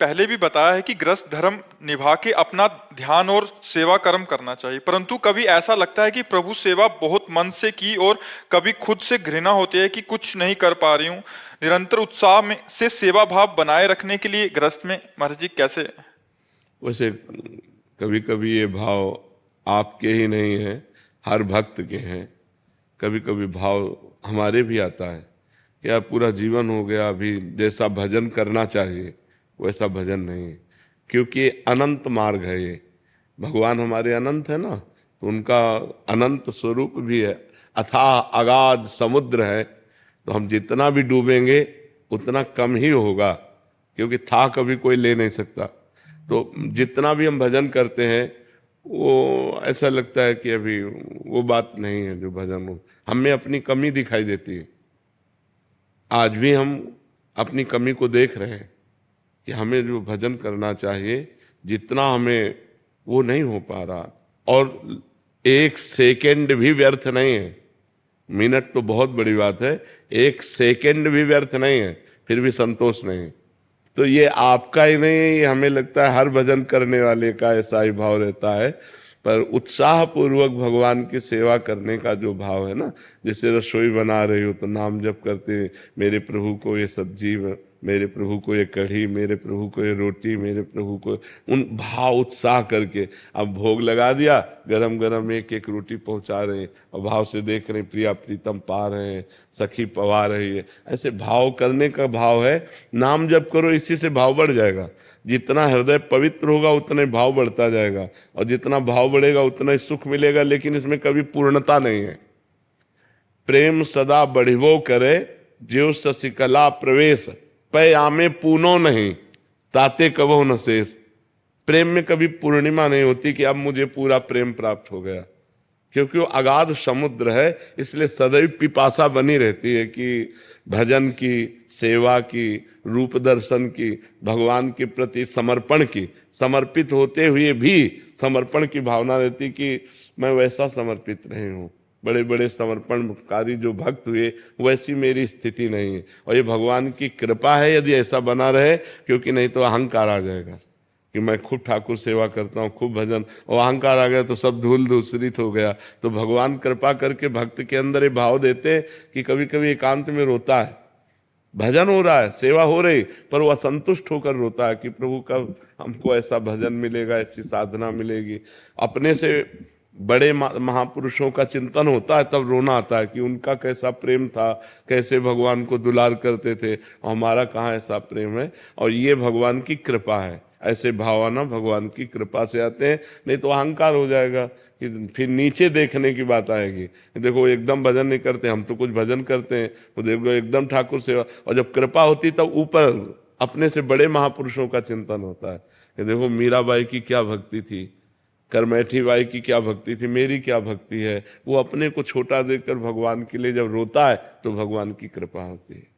पहले भी बताया है कि गृहस्थ धर्म निभा के अपना ध्यान और सेवा कर्म करना चाहिए, परंतु कभी ऐसा लगता है कि प्रभु सेवा बहुत मन से की और कभी खुद से घृणा होती है कि कुछ नहीं कर पा रही हूँ। निरंतर उत्साह में से सेवा भाव बनाए रखने के लिए गृहस्थ में महाराज जी कैसे? वैसे कभी कभी ये भाव आपके ही नहीं है, हर भक्त के हैं। कभी कभी भाव हमारे भी आता है कि यार पूरा जीवन हो गया, अभी जैसा भजन करना चाहिए वैसा भजन नहीं है, क्योंकि ये अनंत मार्ग है। ये भगवान हमारे अनंत है ना, तो उनका अनंत स्वरूप भी है, अथाह अगाध समुद्र है। तो हम जितना भी डूबेंगे उतना कम ही होगा, क्योंकि था कभी कोई ले नहीं सकता। तो जितना भी हम भजन करते हैं वो ऐसा लगता है कि अभी वो बात नहीं है जो भजन हो। हमें अपनी कमी दिखाई देती है। आज भी हम अपनी कमी को देख रहे हैं कि हमें जो भजन करना चाहिए जितना हमें वो नहीं हो पा रहा। और एक सेकंड भी व्यर्थ नहीं है। मिनट तो बहुत बड़ी बात है, एक सेकंड भी व्यर्थ नहीं है, फिर भी संतोष नहीं। तो ये आपका ही नहीं है, ये हमें लगता है हर भजन करने वाले का ऐसा ही भाव रहता है। पर उत्साह पूर्वक भगवान की सेवा करने का जो भाव है ना, जैसे रसोई बना रही हो तो नाम जप करते, मेरे प्रभु को ये सब्जी, मेरे प्रभु को ये कढ़ी, मेरे प्रभु को ये रोटी, मेरे प्रभु को, उन भाव उत्साह करके अब भोग लगा दिया, गरम गरम एक एक रोटी पहुंचा रहे हैं और भाव से देख रहे हैं, प्रिया प्रीतम पा रहे हैं, सखी पवा रही है। ऐसे भाव करने का भाव है। नाम जप करो, इसी से भाव बढ़ जाएगा। जितना हृदय पवित्र होगा उतना ही भाव बढ़ता जाएगा, और जितना भाव बढ़ेगा उतना ही सुख मिलेगा। लेकिन इसमें कभी पूर्णता नहीं है। प्रेम सदा बढ़िवो करे, ज्यो शशिकला प्रवेश, पै आमे पूनो नहीं, ताते कबो न शेष। प्रेम में कभी पूर्णिमा नहीं होती कि अब मुझे पूरा प्रेम प्राप्त हो गया, क्योंकि वो अगाध समुद्र है। इसलिए सदैव पिपासा बनी रहती है कि भजन की, सेवा की, रूप दर्शन की, भगवान के प्रति समर्पण की। समर्पित होते हुए भी समर्पण की भावना रहती कि मैं वैसा समर्पित नहीं हूँ। बड़े बड़े समर्पणकारी जो भक्त हुए वैसी मेरी स्थिति नहीं है। और ये भगवान की कृपा है यदि ऐसा बना रहे, क्योंकि नहीं तो अहंकार आ जाएगा कि मैं खूब ठाकुर सेवा करता हूँ, खूब भजन, और अहंकार आ गया तो सब धूल धूसरित हो गया। तो भगवान कृपा करके भक्त के अंदर ये भाव देते कि कभी कभी एकांत में रोता है, भजन हो रहा है, सेवा हो रही, पर वो असंतुष्ट होकर रोता है कि प्रभु कब हमको ऐसा भजन मिलेगा, ऐसी साधना मिलेगी। अपने से बड़े महापुरुषों का चिंतन होता है तब रोना आता है कि उनका कैसा प्रेम था, कैसे भगवान को दुलार करते थे, और हमारा कहाँ ऐसा प्रेम है। और ये भगवान की कृपा है। ऐसे भावना भगवान की कृपा से आते हैं, नहीं तो अहंकार हो जाएगा कि फिर नीचे देखने की बात आएगी। देखो एकदम भजन नहीं करते, हम तो कुछ भजन करते हैं, वो देखो एकदम ठाकुर सेवा। और जब कृपा होती तब ऊपर अपने से बड़े महापुरुषों का चिंतन होता है कि देखो मीराबाई की क्या भक्ति थी, करमैठी बाई की क्या भक्ति थी, मेरी क्या भक्ति है। वो अपने को छोटा देखकर भगवान के लिए जब रोता है तो भगवान की कृपा होती है।